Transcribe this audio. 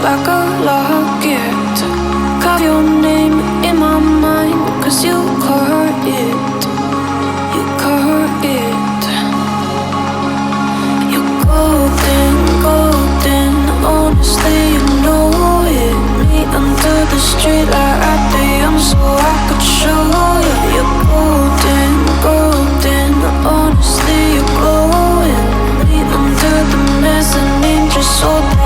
like a locket. Carve your name in my mind, 'cause you caught it. You caught it. You're golden, golden. Honestly, you know it. Meet under the streetlight at the so I could show you. You're golden, golden. Honestly, you're glowing. Meet under the mezzanine just so that